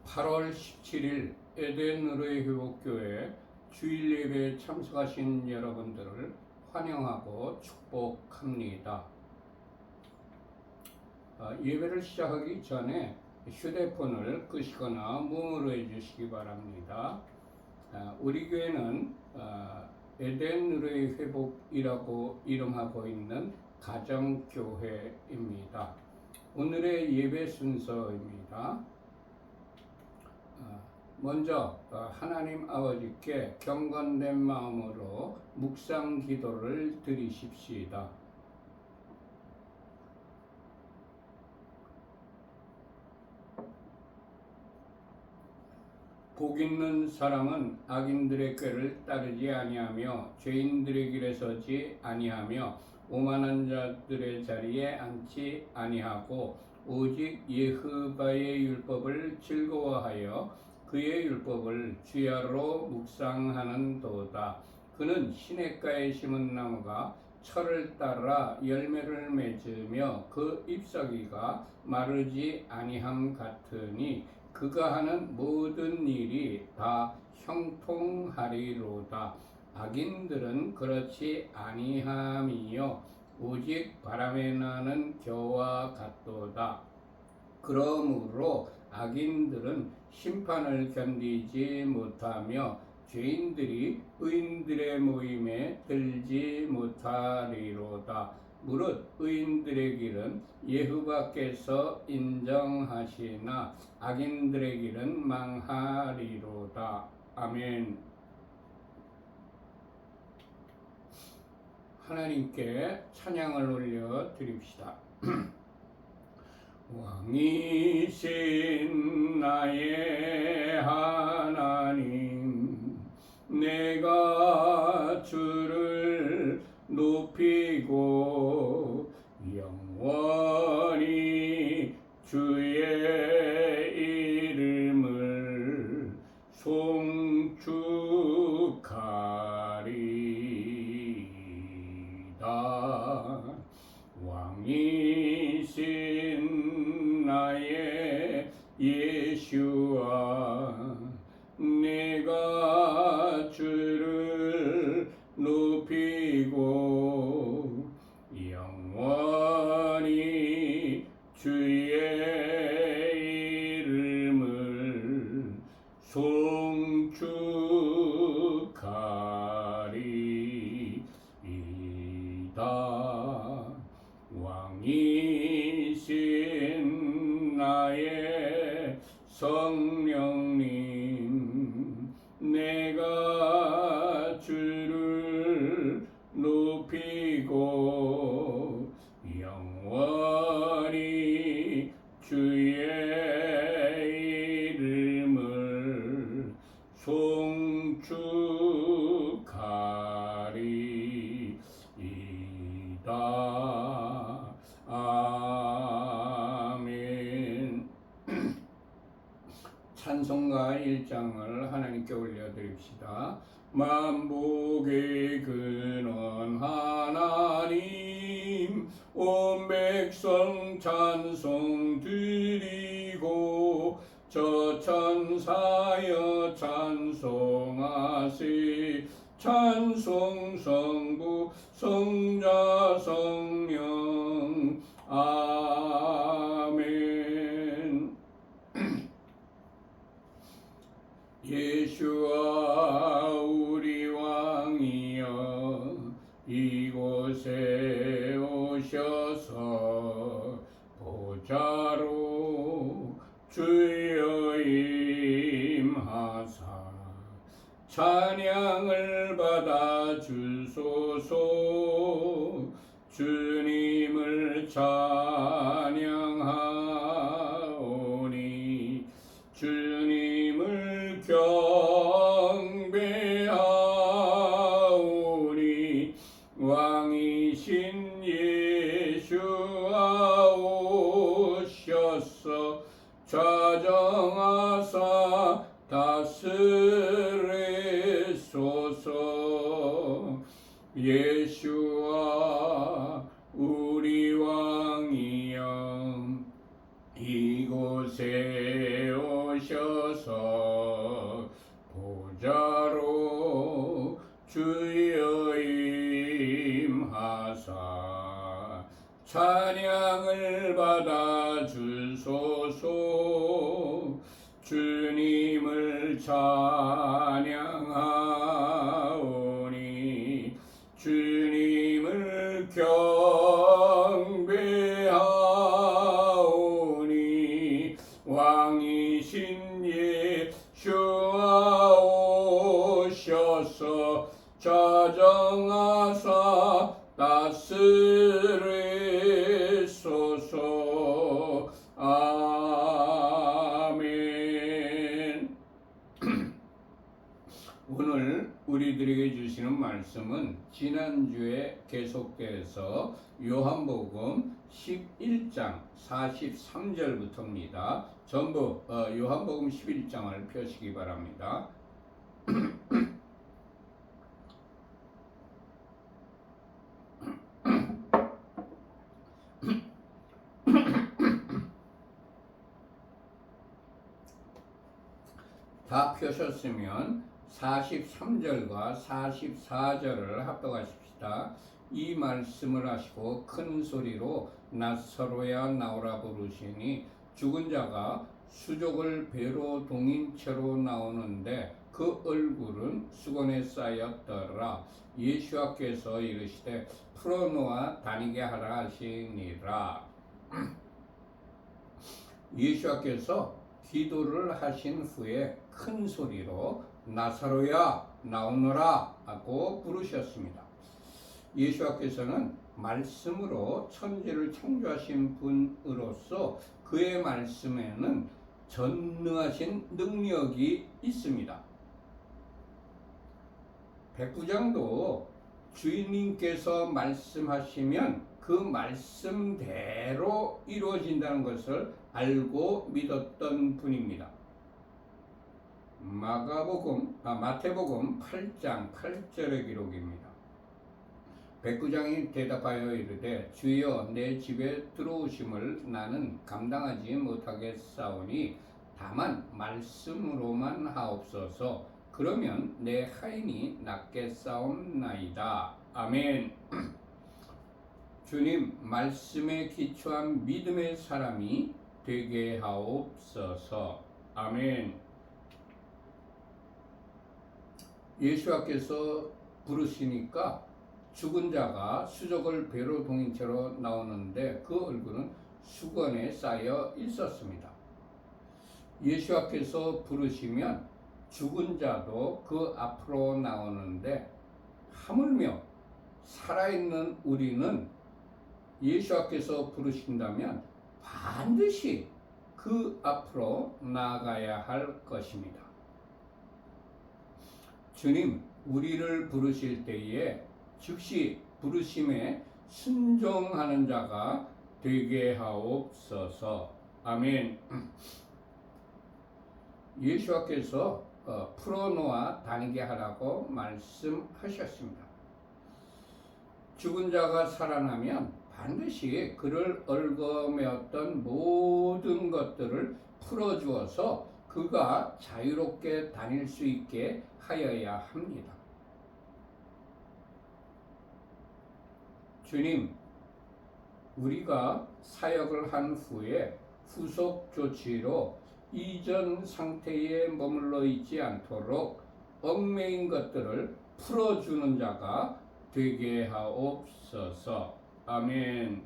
8월 17일 에덴의로의 회복교회 주일 예배에 참석하신 여러분들을 환영하고 축복합니다. 예배를 시작하기 전에 휴대폰을 끄시거나 무음으로 해주시기 바랍니다. 우리 교회는 에덴의로의 회복이라고 이름하고 있는 가정교회입니다. 오늘의 예배 순서입니다. 먼저 하나님 아버지께 경건된 마음으로 묵상 기도를 드리십시다. 복 있는 사람은 악인들의 꾀를 따르지 아니하며 죄인들의 길에 서지 아니하며 오만한 자들의 자리에 앉지 아니하고 오직 여호와의 율법을 즐거워하여 그의 율법을 주야로 묵상하는도다. 그는 시냇가에 심은 나무가 철을 따라 열매를 맺으며 그 잎사귀가 마르지 아니함 같으니 그가 하는 모든 일이 다 형통하리로다. 악인들은 그렇지 아니함이요 오직 바람에 나는 겨와 같도다. 그러므로 악인들은 심판을 견디지 못하며 죄인들이 의인들의 모임에 들지 못하리로다. 무릇 의인들의 길은 여호와께서 인정하시나 악인들의 길은 망하리로다. 아멘. 하나님께 찬양을 올려 드립시다. 왕이신 나의 하나님, 내가 주를 높이고 영원히 주의 이름을 송축하리다. 왕이신 나의 예수와 내가 주를 높이고 영원히 주의 이름을 송축하리이다. 왕이신 나의 성령님, 내가 주를 높이고 영원히 주의 이름을 송축하리이다. 아멘. 찬송가 1장을 하나님께 올려드립시다. 만복의 근원 하나님, 온 백성 찬송 드리고 저 천사여 찬송하세. 찬송 성부 성자 성령. 아멘. 예수와 우리 왕이여 이곳에 오셔서 보좌로 주여 임하사 찬양을 받아 주소서. 주님을 찬양하오니 주님을 경배하오니 왕이신 예수가 오셔서 좌정하사 다스리소서. 예수와 우리 왕이 찬양을 받아 주소서. 주님을 찬양하오니 주님을 경배하오니 왕이신 예수와 오셔서 자정하사 다스리소서. 아멘. 오늘 우리들에게 주시는 말씀은 지난주에 계속돼서 요한복음 11장 43절부터입니다. 전부 요한복음 11장을 펴시기 바랍니다. 다 펴셨으면 43절과 44절을 합독하십시다. 이 말씀을 하시고 큰 소리로 나사로야 나오라 부르시니 죽은 자가 수족을 배로 동인 채로 나오는데 그 얼굴은 수건에 쌓였더라. 예수께서 이르시되 풀어놓아 다니게 하라 하시니라. 예수께서 기도를 하신 후에 큰 소리로 나사로야 나오너라 하고 부르셨습니다. 예수께서는 말씀으로 천지를 창조하신 분으로서 그의 말씀에는 전능하신 능력이 있습니다. 백부장도 주인님께서 말씀하시면 그 말씀대로 이루어진다는 것을 알고 믿었던 분입니다. 마태복음 8장 8절의 기록입니다. 백부장이 대답하여 이르되 주여 내 집에 들어오심을 나는 감당하지 못하겠사오니 다만 말씀으로만 하옵소서. 그러면 내 하인이 낫겠사옵나이다. 아멘. 주님 말씀에 기초한 믿음의 사람이 되게 하옵소서. 아멘. 예수께서 부르시니까 죽은 자가 수족을 배로 동인 채로 나오는데 그 얼굴은 수건에 쌓여 있었습니다. 예수께서 부르시면 죽은 자도 그 앞으로 나오는데 하물며 살아있는 우리는 예수께서 부르신다면 반드시 그 앞으로 나아가야 할 것입니다. 주님, 우리를 부르실 때에 즉시 부르심에 순종하는 자가 되게 하옵소서. 아멘. 예수께서 풀어놓아 다니게 하라고 말씀하셨습니다. 죽은 자가 살아나면 반드시 그를 얽어매었던 모든 것들을 풀어주어서 그가 자유롭게 다닐 수 있게 하여야 합니다. 주님, 우리가 사역을 한 후에 후속 조치로 이전 상태에 머물러 있지 않도록 얽매인 것들을 풀어주는 자가 되게 하옵소서. 아멘.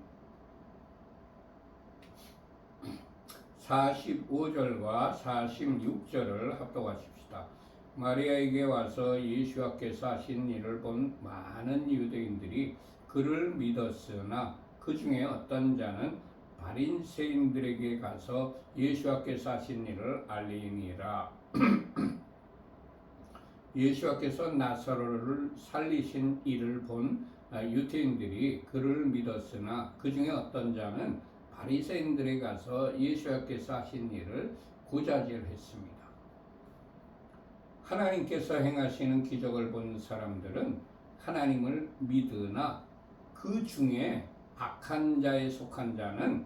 45절과 46절을 합독하십시다. 마리아에게 와서 예수께서 하신 일을 본 많은 유대인들이 그를 믿었으나 그 중에 어떤 자는 바리새인들에게 가서 예수께서 하신 일을 알리니라. 예수께서 나사로를 살리신 일을 본 유대인들이 그를 믿었으나 그 중에 어떤 자는 바리새인들에 가서 예수께서 하신 일을 고자질했습니다. 하나님께서 행하시는 기적을 본 사람들은 하나님을 믿으나 그 중에 악한 자에 속한 자는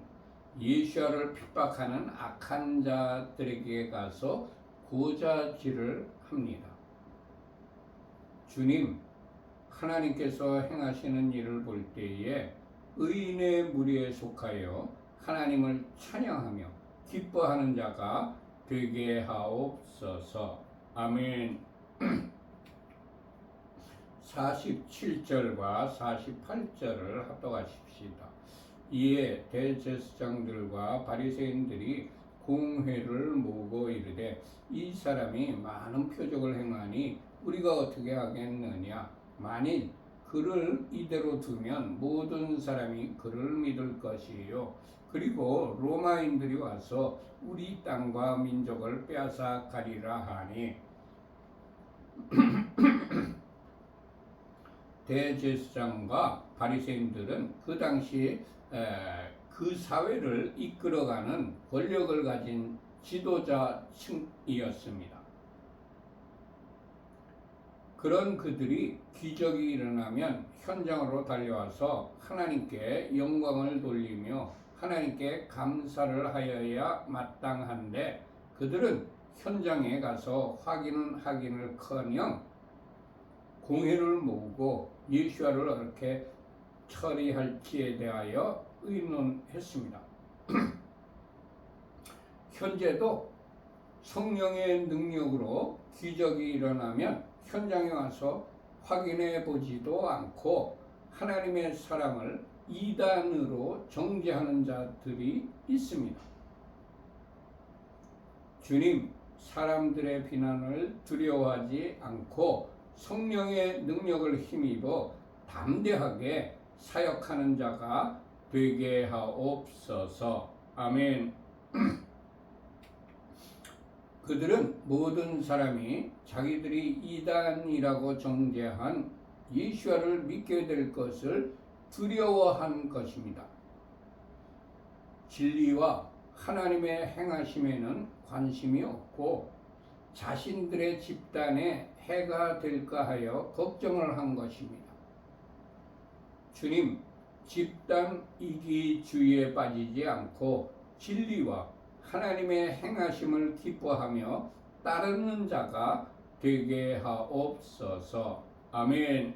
예수를 핍박하는 악한 자들에게 가서 고자질을 합니다. 주님, 하나님께서 행하시는 일을 볼 때에 의인의 무리에 속하여 하나님을 찬양하며 기뻐하는 자가 되게 하옵소서. 아멘. 47절과 48절을 합독하십시다. 이에 대제사장들과 바리새인들이 공회를 모으고 이르되 이 사람이 많은 표적을 행하니 우리가 어떻게 하겠느냐. 만일 그를 이대로 두면 모든 사람이 그를 믿을 것이요. 그리고 로마인들이 와서 우리 땅과 민족을 빼앗아 가리라 하니 대제사장과 바리새인들은 그 당시 그 사회를 이끌어가는 권력을 가진 지도자층이었습니다. 그런 그들이 기적이 일어나면 현장으로 달려와서 하나님께 영광을 돌리며 하나님께 감사를 하여야 마땅한데 그들은 현장에 가서 확인은 하기는커녕 공회를 모으고 예수와를 어떻게 처리할지에 대하여 의논했습니다. 현재도 성령의 능력으로 기적이 일어나면 현장에 와서 확인해 보지도 않고 하나님의 사람을 이단으로 정죄하는 자들이 있습니다. 주님, 사람들의 비난을 두려워하지 않고 성령의 능력을 힘입어 담대하게 사역하는 자가 되게 하옵소서. 아멘. 그들은 모든 사람이 자기들이 이단이라고 정죄한 예수와를 믿게 될 것을 두려워한 것입니다. 진리와 하나님의 행하심에는 관심이 없고 자신들의 집단에 해가 될까 하여 걱정을 한 것입니다. 주님, 집단 이기주의에 빠지지 않고 진리와 하나님의 행하심을 기뻐하며 따르는 자가 되게 하옵소서. 아멘.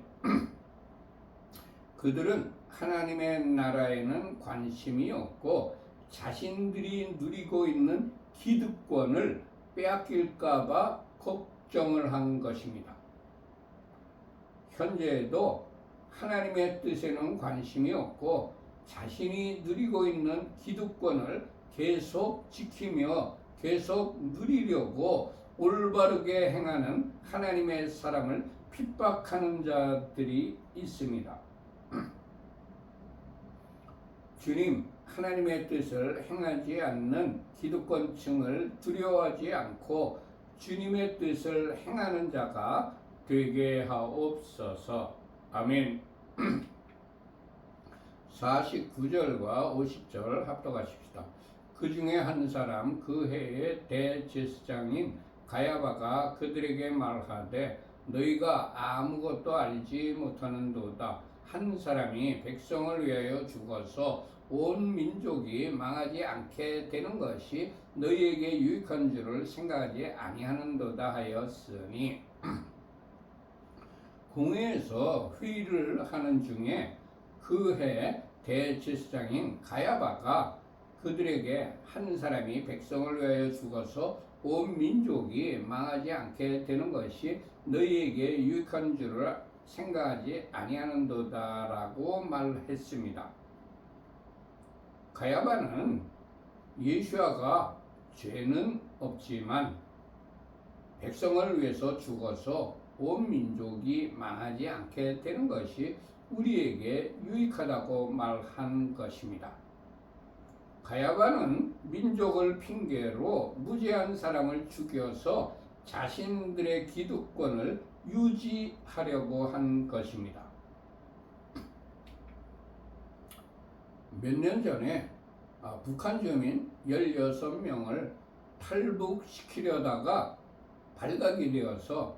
그들은 하나님의 나라에는 관심이 없고 자신들이 누리고 있는 기득권을 빼앗길까봐 걱정을 한 것입니다. 현재에도 하나님의 뜻에는 관심이 없고 자신이 누리고 있는 기득권을 계속 지키며 계속 누리려고 올바르게 행하는 하나님의 사람을 핍박하는 자들이 있습니다. 주님, 하나님의 뜻을 행하지 않는 기득권층을 두려워하지 않고 주님의 뜻을 행하는 자가 되게 하옵소서. 아멘. 49절과 50절 합독하십시다. 그 중에 한 사람 그 해의 대제사장인 가야바가 그들에게 말하되 너희가 아무것도 알지 못하는도다. 한 사람이 백성을 위하여 죽어서 온 민족이 망하지 않게 되는 것이 너희에게 유익한 줄을 생각하지 아니하는도다 하였으니 공회에서 회의를 하는 중에 그 해 대제사장인 가야바가 그들에게 한 사람이 백성을 위하여 죽어서 온 민족이 망하지 않게 되는 것이 너희에게 유익한 줄을 생각하지 아니하는도다라고 말했습니다. 가야바는 예수아가 죄는 없지만 백성을 위해서 죽어서 온 민족이 망하지 않게 되는 것이 우리에게 유익하다고 말한 것입니다. 가야바는 민족을 핑계로 무죄한 사람을 죽여서 자신들의 기득권을 유지하려고 한 것입니다. 몇 년 전에 북한 주민 16명을 탈북시키려다가 발각이 되어서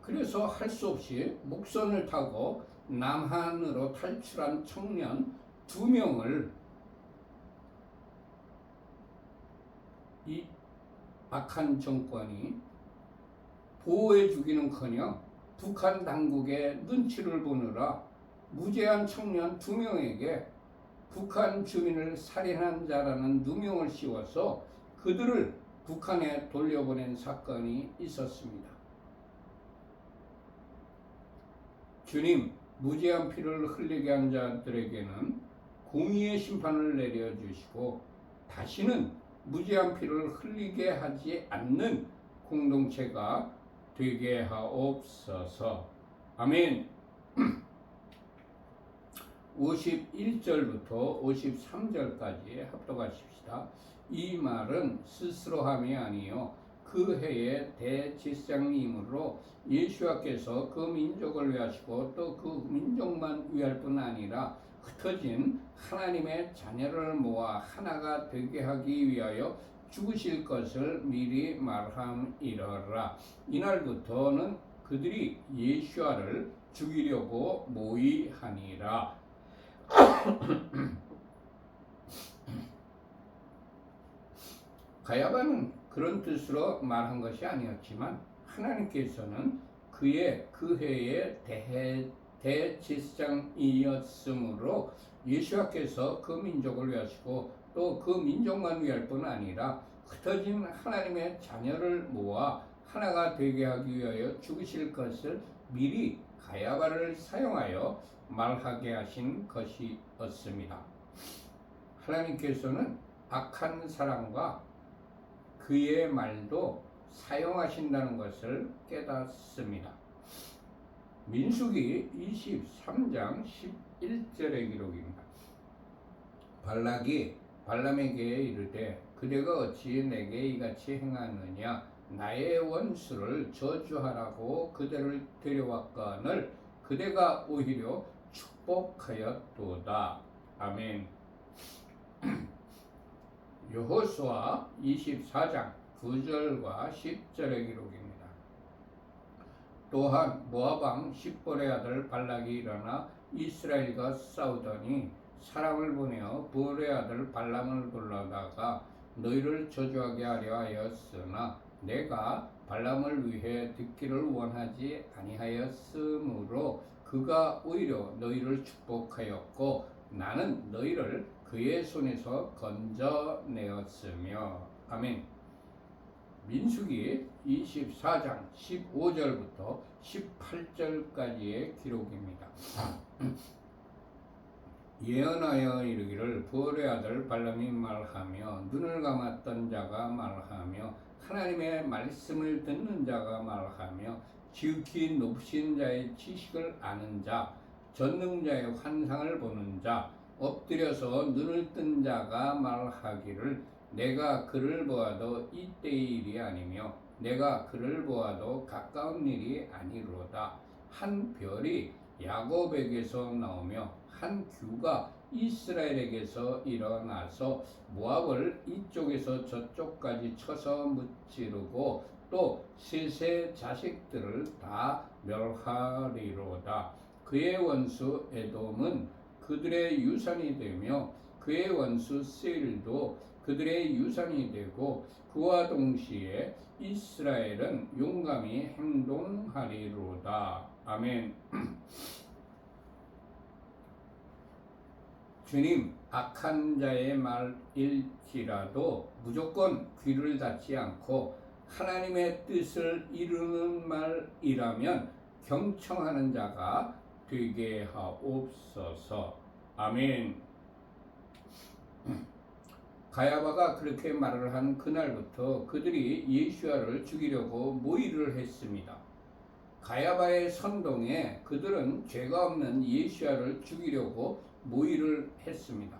그래서 할 수 없이 목선을 타고 남한으로 탈출한 청년 2명을 이 악한 정권이 보호해 주기는커녕 북한 당국의 눈치를 보느라 무죄한 청년 2명에게 북한 주민을 살인한 자라는 누명을 씌워서 그들을 북한에 돌려보낸 사건이 있었습니다. 주님, 무죄한 피를 흘리게 한 자들에게는 공의의 심판을 내려주시고 다시는 무죄한 피를 흘리게 하지 않는 공동체가 되게 하옵소서. 아멘. 51절부터 53절까지 합독하십시다. 이 말은 스스로 함이 아니요 그 해의 대제사장이므로 예수와께서 그 민족을 위하시고 또 그 민족만 위할 뿐 아니라 흩어진 하나님의 자녀를 모아 하나가 되게 하기 위하여 죽으실 것을 미리 말함이러라. 이날부터는 그들이 예수와를 죽이려고 모의하니라. 가야바는 그런 뜻으로 말한 것이 아니었지만 하나님께서는 그의 그 해의 대제사장이었으므로 예수와께서 그 민족을 위하시고 또 그 민족만 위할 뿐 아니라 흩어진 하나님의 자녀를 모아 하나가 되게 하기 위하여 죽으실 것을 미리 가야바를 사용하여 말하게 하신 것이었습니다. 하나님께서는 악한 사람과 그의 말도 사용하신다는 것을 깨닫습니다. 민수기 23장 11절의 기록입니다. 발락이 발람에게 이르되 그대가 어찌 내게 이같이 행하느냐 나의 원수를 저주하라고 그대를 데려왔거늘 그대가 오히려 축복하였도다. 아멘. 여호수아 24장 9절과 10절의 기록입니다. 또한 모압 왕 십볼의 아들 발락이 일어나 이스라엘과 싸우더니 사람을 보내어 볼의 아들 발람을 불러다가 너희를 저주하게 하려 하였으나 내가 발람을 위해 듣기를 원하지 아니하였으므로 그가 오히려 너희를 축복하였고 나는 너희를 그의 손에서 건져내었으며. 아멘. 민수기 24장 15절부터 18절까지의 기록입니다. 예언하여 이르기를 볼의 아들 발람이 말하며 눈을 감았던 자가 말하며 하나님의 말씀을 듣는 자가 말하며 지극히 높으신 자의 지식을 아는 자 전능자의 환상을 보는 자 엎드려서 눈을 뜬 자가 말하기를 내가 그를 보아도 이때의 일이 아니며 내가 그를 보아도 가까운 일이 아니로다. 한 별이 야곱에게서 나오며 한 규가 이스라엘에게서 일어나서 모압을 이쪽에서 저쪽까지 쳐서 무찌르고 또 셋의 자식들을 다 멸하리로다. 그의 원수 에돔은 그들의 유산이 되며 그의 원수 세일도 그들의 유산이 되고 그와 동시에 이스라엘은 용감히 행동하리로다. 아멘. 주님, 악한 자의 말일지라도 무조건 귀를 닫지 않고 하나님의 뜻을 이루는 말이라면 경청하는 자가 되게 하옵소서. 아멘. 가야바가 그렇게 말을 한 그날부터 그들이 예수야를 죽이려고 모의를 했습니다. 가야바의 선동에 그들은 죄가 없는 예수야를 죽이려고 모의를 했습니다.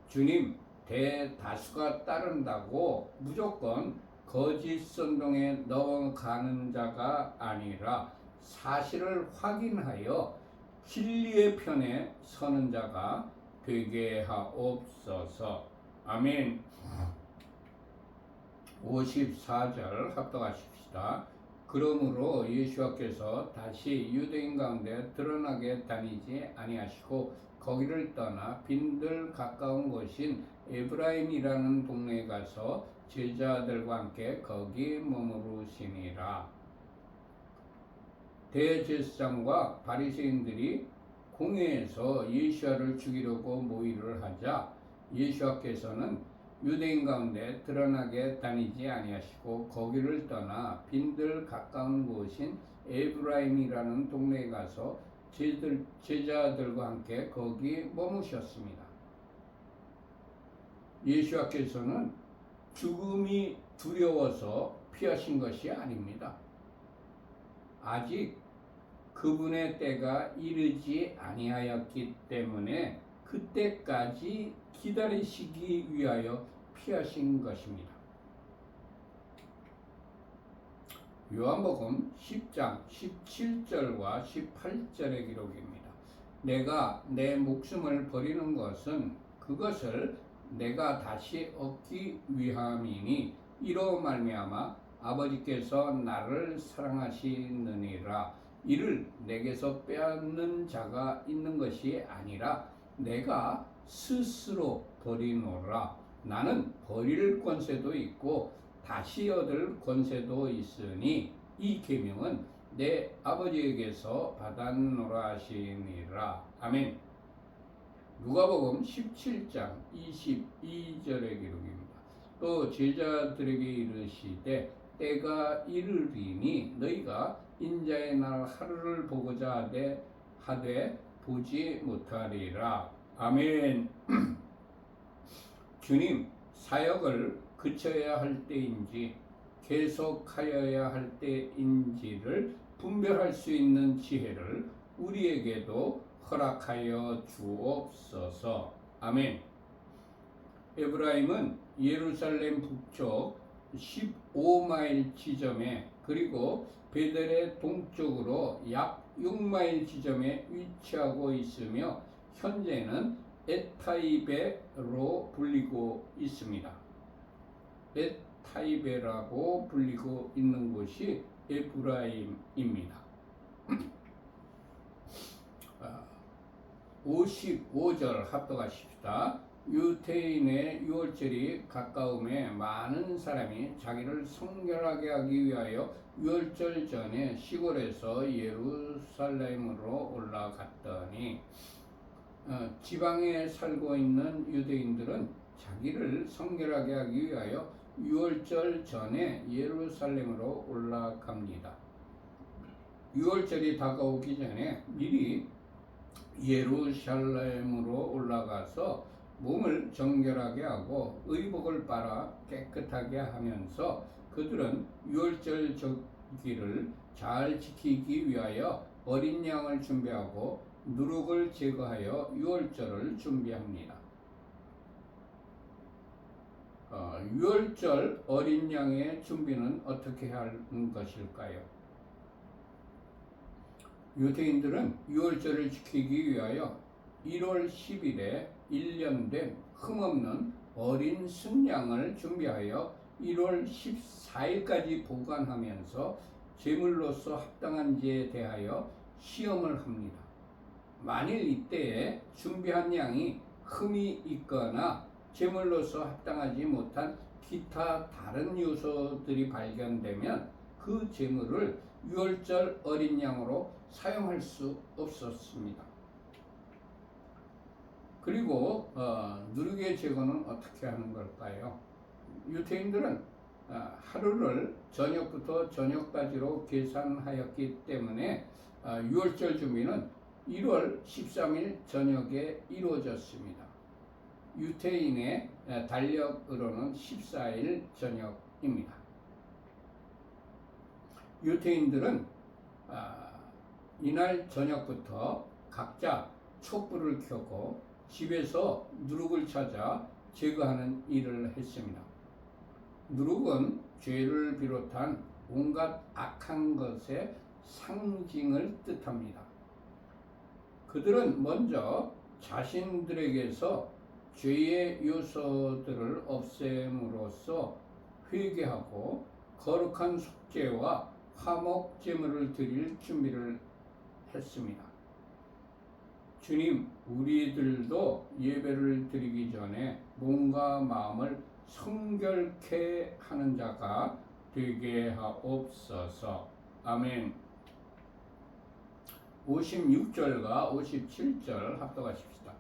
주님, 대다수가 따른다고 무조건 거짓 선동에 넘어가는 자가 아니라 사실을 확인하여 진리의 편에 서는 자가 되게 하옵소서. 아멘. 54절 합독하십시다. 그러므로 예수께서 다시 유대인 가운데 드러나게 다니지 아니하시고 거기를 떠나 빈들 가까운 곳인 에브라임이라는 동네에 가서 제자들과 함께 거기 머무르시니라. 대제사장과 바리새인들이 공회에서 예수와를 죽이려고 모의를 하자 예수와께서는 유대인 가운데 드러나게 다니지 아니하시고 거기를 떠나 빈들 가까운 곳인 에브라임이라는 동네에 가서 제자들과 함께 거기 머무셨습니다. 예수와께서는 죽음이 두려워서 피하신 것이 아닙니다. 아직 그분의 때가 이르지 아니하였기 때문에 그때까지 기다리시기 위하여 피하신 것입니다. 요한복음 10장 17절과 18절의 기록입니다. 내가 내 목숨을 버리는 것은 그것을 내가 다시 얻기 위함이니 이로 말미암아 아버지께서 나를 사랑하시느니라. 이를 내게서 빼앗는 자가 있는 것이 아니라 내가 스스로 버리노라. 나는 버릴 권세도 있고 다시 얻을 권세도 있으니 이 계명은 내 아버지에게서 받았노라 하시니라. 아멘. 누가복음 17장 22절의 기록입니다. 또 제자들에게 이르시되 때가 이르리니 너희가 인자의 날 하루를 보고자 하되 보지 못하리라. 아멘. 주님, 사역을 그쳐야 할 때인지 계속하여야 할 때인지를 분별할 수 있는 지혜를 우리에게도 허락하여 주옵소서. 아멘. 에브라임은 예루살렘 북쪽 15마일 지점에 그리고 베델의 동쪽으로 약 6마일 지점에 위치하고 있으며 현재는 엣타이베로 불리고 있습니다. 엣타이베라고 불리고 있는 곳이 에브라임입니다. 55절 합독하십시다. 유태인의 유월절이 가까움에 많은 사람이 자기를 성결하게 하기 위하여 유월절 전에 시골에서 예루살렘으로 올라갔더니 지방에 살고 있는 유대인들은 자기를 성결하게 하기 위하여 유월절 전에 예루살렘으로 올라갑니다. 유월절이 다가오기 전에 미리 예루살렘으로 올라가서 몸을 정결하게 하고 의복을 빨아 깨끗하게 하면서 그들은 유월절 절기를 잘 지키기 위하여 어린 양을 준비하고 누룩을 제거하여 유월절을 준비합니다. 유월절 어린 양의 준비는 어떻게 하는 것일까요? 유대인들은 유월절을 지키기 위하여 1월 10일에 1년 된 흠없는 어린 순양을 준비하여 1월 14일까지 보관하면서 제물로서 합당한지에 대하여 시험을 합니다. 만일 이때에 준비한 양이 흠이 있거나 제물로서 합당하지 못한 기타 다른 요소들이 발견되면 그 제물을 유월절 어린 양으로 사용할 수 없었습니다. 그리고 누룩의 제거는 어떻게 하는 걸까요? 유대인들은 하루를 저녁부터 저녁까지로 계산하였기 때문에 유월절 준비는 1월 13일 저녁에 이루어졌습니다. 유태인의 달력으로는 14일 저녁입니다. 유태인들은 이날 저녁부터 각자 촛불을 켜고 집에서 누룩을 찾아 제거하는 일을 했습니다. 누룩은 죄를 비롯한 온갖 악한 것의 상징을 뜻합니다. 그들은 먼저 자신들에게서 죄의 요소들을 없앰으로써 회개하고 거룩한 속죄와 화목 제물을 드릴 준비를 했습니다. 주님, 우리들도 예배를 드리기 전에 몸과 마음을 성결케 하는 자가 되게 하옵소서. 아멘. 56절과 57절 합독하십시다.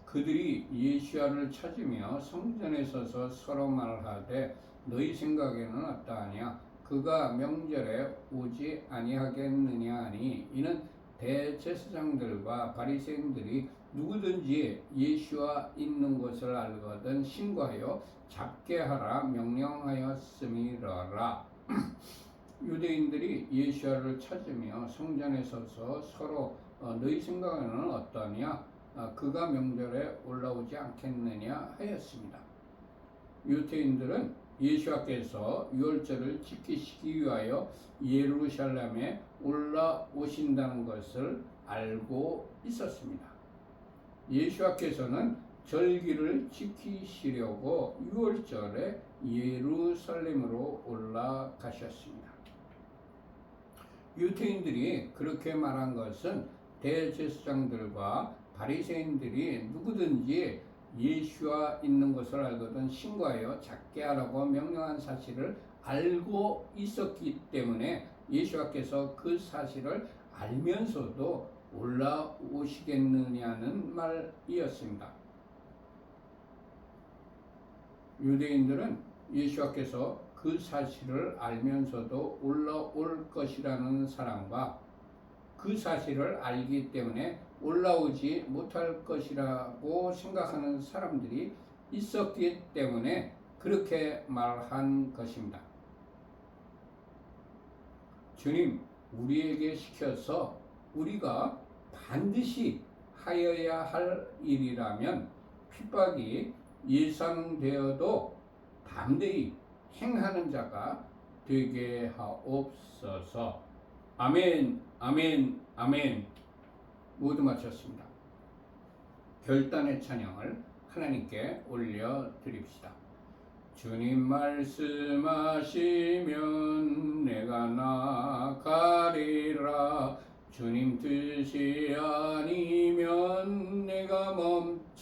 그들이 예수야를 찾으며 성전에 서서 서로 말하되 너희 생각에는 어떠하냐? 그가 명절에 오지 아니하겠느냐 하니 이는 대제사장들과 바리새인들이 누구든지 예수와 있는 것을 알거든 신고하여 잡게 하라 명령하였음이러라. 유대인들이 예수야를 찾으며 성전에 서서 서로 너희 생각에는 어떠냐? 그가 명절에 올라오지 않겠느냐 하였습니다. 유대인들은 예수와께서 유월절을 지키시기 위하여 예루살렘에 올라오신다는 것을 알고 있었습니다. 예수와께서는 절기를 지키시려고 유월절에 예루살렘으로 올라가셨습니다. 유대인들이 그렇게 말한 것은 대제사장들과 바리새인들이 누구든지 예수와 있는 것을 알거든 신고하여 잡게 하라고 명령한 사실을 알고 있었기 때문에 예수와께서 그 사실을 알면서도 올라오시겠느냐는 말이었습니다. 유대인들은 예수와께서 그 사실을 알면서도 올라올 것이라는 사람과 그 사실을 알기 때문에 올라오지 못할 것이라고 생각하는 사람들이 있었기 때문에 그렇게 말한 것입니다. 주님, 우리에게 시켜서 우리가 반드시 하여야 할 일이라면 핍박이 예상되어도 담대히 행하는 자가 되게 하옵소서. 아멘, 아멘, 아멘. 모두 마쳤습니다. 결단의 찬양을 하나님께 올려드립시다. 주님 말씀하시면 내가 나가리라. 주님 뜻이 아니면 내가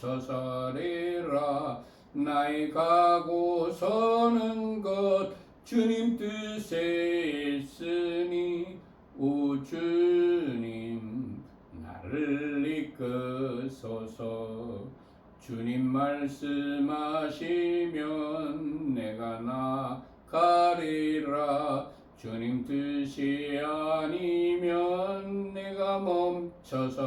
멈춰서리라. 나의 가고 서는 것 주님 뜻에 있으니 오 주님 나를 이끄소서. 주님 말씀하시면 내가 나가리라. 주님 뜻이 아니면 내가 멈춰서리라.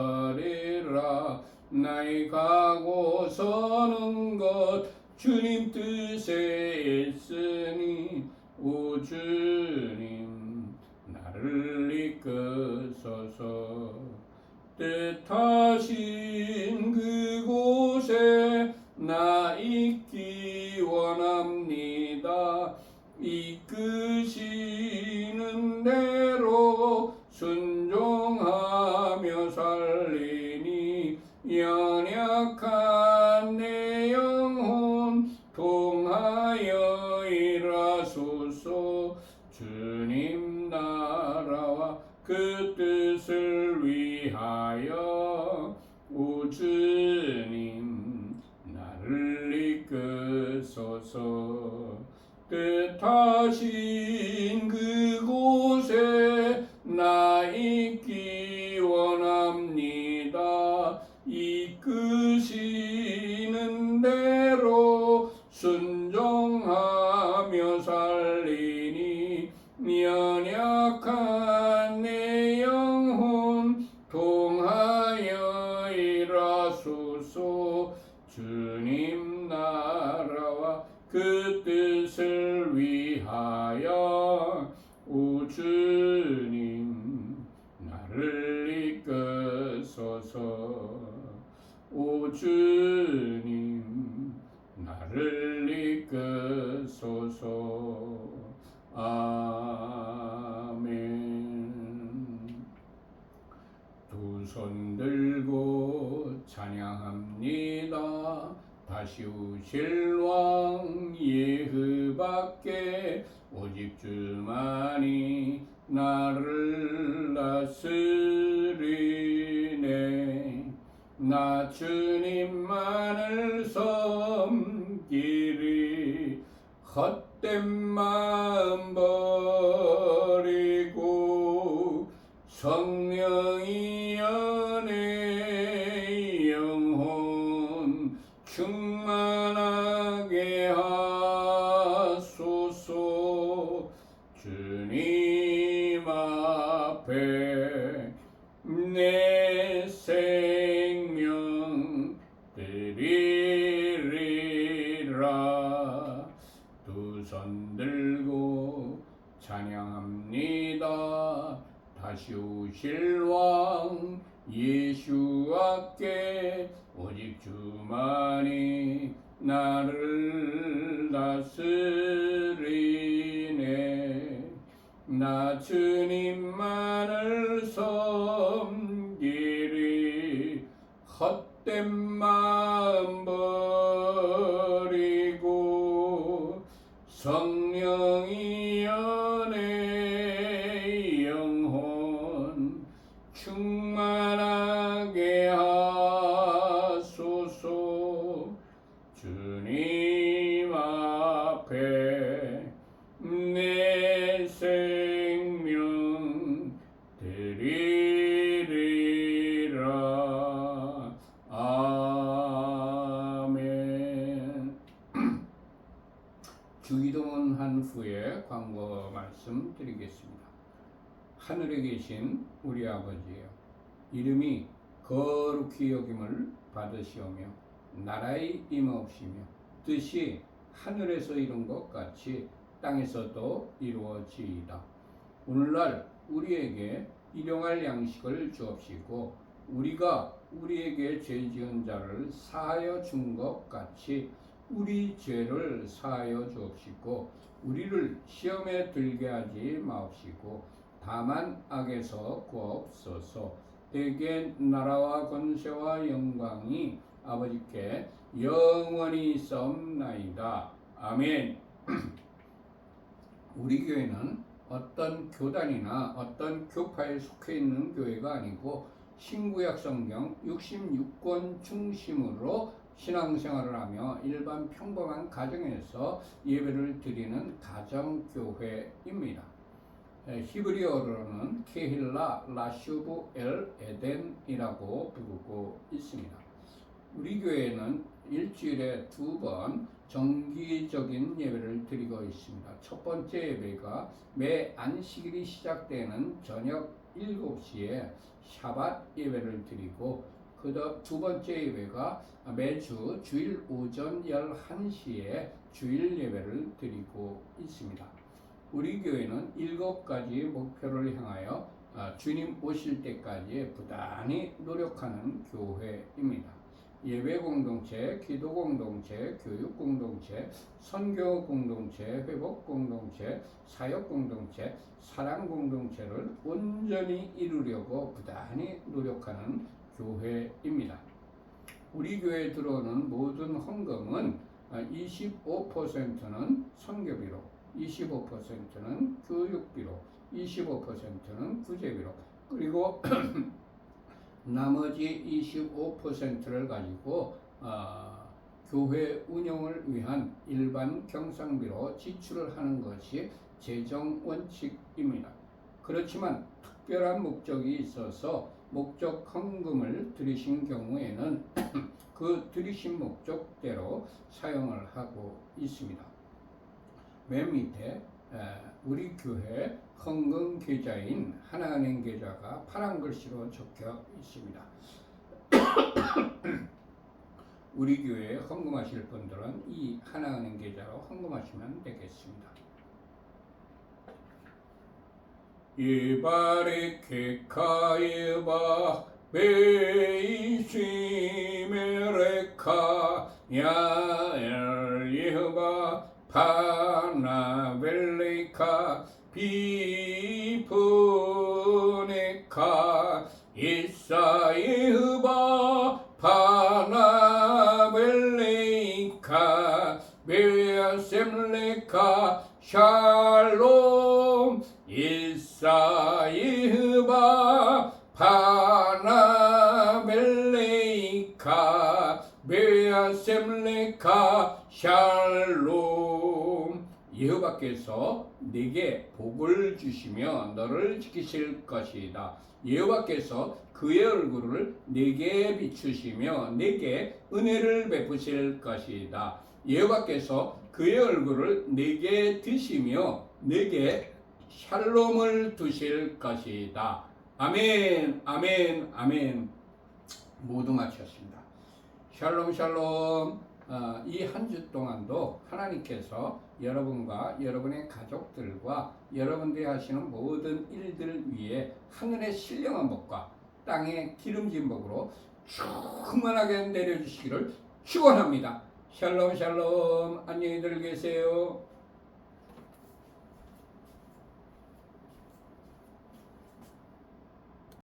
나의 가고 서는 것 주님 뜻에 있으니 오 주님 나를 이끄소서. 뜻하신 그곳에 나 있기 원합니다. 이끄시는 대로 순종하며 살리니 연약한 내 영혼 통하여 일하소서. 주님 나라와 그 뜻을 위하여 오 주님 나를 이끄소서. 뜻하신 그곳에 나 있기 원합니다. 이끄시는 대로 순종하며 살리니 연약한 내 영혼 통하여 일하소서. 주님 나라와 그 뜻을 위하여 오 주님 나를 이끄소서. 오 주님 나를 이끄소서. 아멘. 두 손 들고 찬양합니다. 다시 오실 왕 예후밖에 오직 주만이 나를 다스리네. 나 주님만을 섬기리. 헛된 마음 버리고 성령이여 충만하게 하소서. 주님 앞에 내 생명 드리리라. 두 손 들고 찬양합니다. 다시 오실 왕 예수께 오직 주만이 나를 다스리네. 나 주님만을 섬기리. 헛된 마음 버리고 성령이여 내 영혼 충만하게 하소서. 주님 앞에 내 생명 드리리라. 아멘. 주기도문 한 후에 광고 말씀 드리겠습니다. 하늘에 계신 우리 아버지여, 이름이 거룩히 여김을 받으시오며 나라의 임하옵시며 뜻이 하늘에서 이룬 것 같이 땅에서도 이루어지이다. 오늘날 우리에게 일용할 양식을 주옵시고 우리가 우리에게 죄 지은 자를 사하여 준 것 같이 우리 죄를 사하여 주옵시고 우리를 시험에 들게 하지 마옵시고 다만 악에서 구하옵소서. 대개 나라와 권세와 영광이 아버지께 영원히 있사옵나이다. 아멘. 우리 교회는 어떤 교단이나 어떤 교파에 속해 있는 교회가 아니고 신구약 성경 66권 중심으로 신앙생활을 하며 일반 평범한 가정에서 예배를 드리는 가정교회입니다. 히브리어로는 케힐라 라슈브 엘 에덴이라고 부르고 있습니다. 우리 교회는 일주일에 2번 정기적인 예배를 드리고 있습니다. 첫 번째 예배가 매 안식일이 시작되는 저녁 7시에 샤밧 예배를 드리고 두 번째 예배가 매주 주일 오전 11시에 주일 예배를 드리고 있습니다. 우리 교회는 7가지 목표를 향하여 주님 오실 때까지 부단히 노력하는 교회입니다. 예배 공동체, 기도 공동체, 교육 공동체, 선교 공동체, 회복 공동체, 사역 공동체, 사랑 공동체를 온전히 이루려고 부단히 노력하는 교회입니다. 우리 교회에 들어오는 모든 헌금은 25%는 선교비로, 25%는 교육비로, 25%는 구제비로, 그리고 나머지 25%를 가지고 교회 운영을 위한 일반 경상비로 지출을 하는 것이 재정 원칙입니다. 그렇지만 특별한 목적이 있어서 목적 헌금을 드리신 경우에는 그 드리신 목적대로 사용을 하고 있습니다. 맨 밑에 우리 교회 헌금 계좌인 하나은행 계좌가 파란 글씨로 적혀 있습니다. 우리 교회에 헌금하실 분들은 이 하나은행 계좌로 헌금하시면 되겠습니다. 예바레케카 예바 베이시메레카 야엘 예바 파나벨레카 비푸네카 이사예흐바 파나벨레카 베아셈레카 샬롬 이사예흐바 파나벨레카 베아셈레카 샬롬 여호와께서 내게 복을 주시며 너를 지키실 것이다. 여호와께서 그의 얼굴을 내게 비추시며 내게 은혜를 베푸실 것이다. 여호와께서 그의 얼굴을 내게 드시며 내게 샬롬을 두실 것이다. 아멘, 아멘, 아멘. 모두 마쳤습니다. 샬롬, 샬롬. 이 한 주 동안도 하나님께서 여러분과 여러분의 가족들과 여러분들이 하시는 모든 일들 위해 하늘의 신령한 복과 땅의 기름진 복으로 충만하게 내려주시기를 축원합니다. 샬롬, 샬롬. 안녕히들 계세요.